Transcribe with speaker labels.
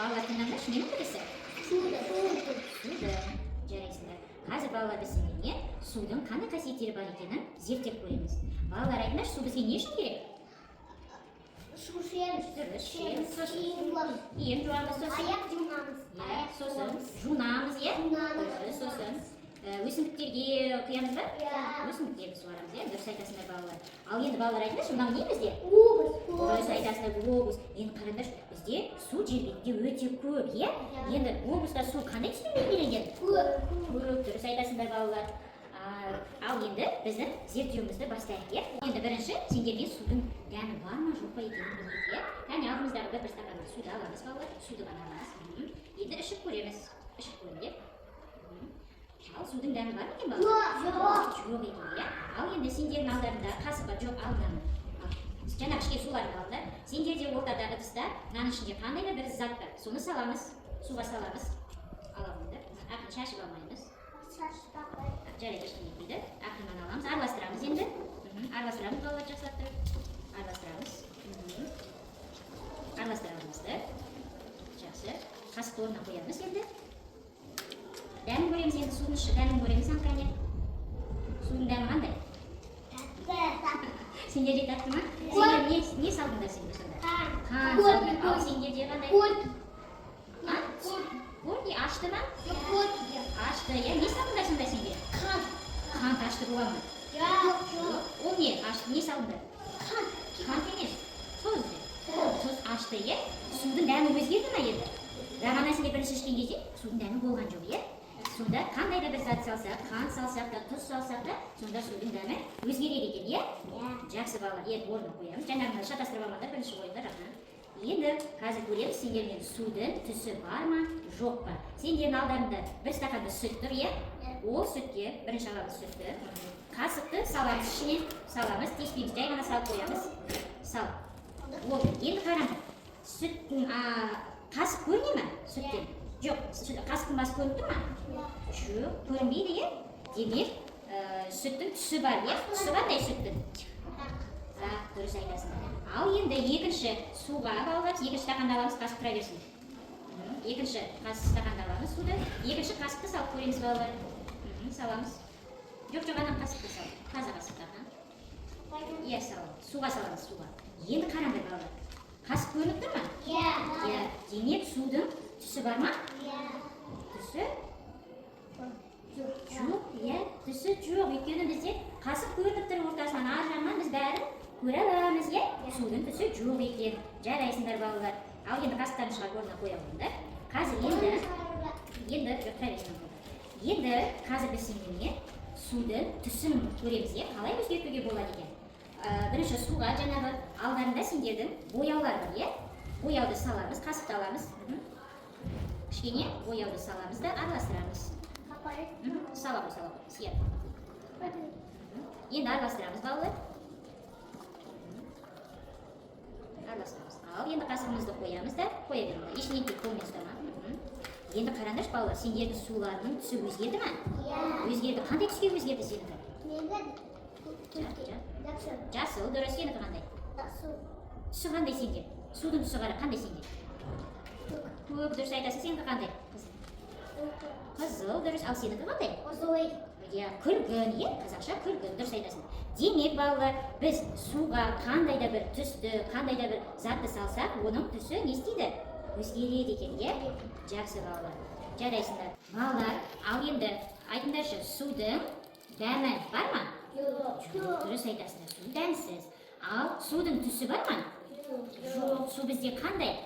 Speaker 1: Балалар тыңдаңдаршы, ненің дыбысы? Судың. Жарайсыңдар. Қазір балалар біз сендерге судың қандай қасиеттері бар екенін зерттеп көреміз. Балалар айтыңдаршы, су бізге не үшін керек?
Speaker 2: Су ішеміз.
Speaker 1: Ең жуамыз сосын.
Speaker 2: Аяқ жуамыз.
Speaker 1: Сосын жуынамыз, сосын өсімдіктерге құямыз ба? Өсімдіктерді суарамыз, дұрыс айтасыңдар балалар. Ал енді балалар айтыңдаршы, мынау не бізде? Дұрыс айтасыңдар, глобус. Енді қараңдаршы, бізде су жер бетінде өте көп, Енді глобуста су қандай түспен бейнеленген? Көп. Дұрыс айтасыңдар балалар. Ал енді біздің зерттеуімізді бастайық, Енді бірінші сендермен судың дәмі бар ма, жоқ па екенін білейік, Кәне алдымыздағы бір стаканнан суды аламыз балалар, суды ғана аламыз. Енді ішіп көреміз. Ал судың дәмі бар ма екен балалар? Жоқ екен, Ал енді сендердің алдарында қасыққа жоқ алдым. Жаңағы ішкен суларды алыңдар. Сендерде ортада ыдыста мынаның ішінде қандай да бір зат бар. Соны саламыз, суға саламыз. Аламыздар. Ақырын шашып алмаймыз. Жарайды, ештеңе етпейді. Ақырын аламыз, араластырамыз енді. Араластырамыз балалар, жақсылап тұрып. Араластырамыздар. Жақсы. Қасықты орнына қоямыз енді. Дәмін көреміз енді, судың дәмін көреміз қане. Судың дәмі қандай? Сендерде тәтті ма? Сендер не салдыңдар сендер сонда? Қан салдыңдар. Ал сендерде қандай? Көл ашты ма? Ашты, не салдыңдар сонда сендер? Қан ашты бола ма? Ол не? Ашты, не салдыңдар? Қан емес. Тұз ашты, Судың дәмі өзгерді ма енді? Бағана сендер бірінші ішкен кезде судың дәмі болған жоқ, Сонда қандай да бір зат салсақ, қан салсақ та, тұз салсақ да, сонда судың дәмі өзгереді екен, Жақсы балалар, орнына қоямыз. Жаңағыны шатастырып алмаңдар, бірінші қойыңдар. Енді қазір көреміз сендермен судың түсі бар ма, жоқ па. Сендердің алдарында бір стаканда сүт тұр, Ол сүтке бірінші аламыз сүтті. Қасықты саламыз ішіне, саламыз, теспейміз, жай ғана салып қоямыз. Сал. Енді қараңдар. Сүттің қасық көріне ме сүттен? Жоқ, қасықтың басы көрініп тұр ма? Жоқ, көрінбейді, Демек, сүттің түсі бар, Түсі қандай сүттің? Дұрыс айтасыңдар. Ал енді екінші суға балалар, екінші стаканды аламыз, қасық тұра берсін. Екінші стаканды аламыз суды. Екінші қасықты салып көреміз балалар. Саламыз. Жоқ, анан қасықты сал. Таза қасықта. Саламыз. Суға саламыз, суға. Енді қараңдар балалар. Қасық көрініп тұр ма? Демек, судың түсі бар ма? Түсі? Жоқ, түсі жоқ. Өйткені бізде қасық көрініп тұр ортасынан, ар жағынан біз бәрін көре аламыз, Судың түсі жоқ екен. Жарайсыңдар балалар. Ал енді қасықтарын шығарып орнына қоямыздар. Қазір енді қазір біз сендерге судың түсін көреміз, қалай өзгертуге болады екен. Бірінші суға жаңағы алдарында сендердің бояулар бар, Бояуды саламыз, қасықты аламыз. Кішкене бояуды саламыз да араластырамыз. Саламыз, сияп. Енді араластырамыз балалар. Ал енді қасығымызды қоямыз да, қоя беріңдер. Ешінен тек қолмен ұстама. Енді қараңдаршы балалар, сендердің суларының түсі өзгерді ма? Өзгерді. Қандай түске өзгерді сенікі? Жасыл, дұрыс. Сенікі қандай? Түсі қандай сенде? Судың түсі қандай сенде? Көк, дұрыс айтасың. Сенікі қандай? Қызыл, дұрыс. Ал сенікі қандай? Күлгін, қазақша күлгін, дұрыс айтасың. Демек балалар, біз суға қандай да бір түсті, қандай да бір затты салсақ, оның түсі не істейді? Өзгереді екен, Жақсы балалар. Жарайсыңдар. Балалар, ал енді айтыңдаршы, судың дәмі бар ма? Жоқ. Дұрыс айтасыңдар, су дәмсіз. Ал судың түсі бар ма? Жоқ. Су бізде қандай?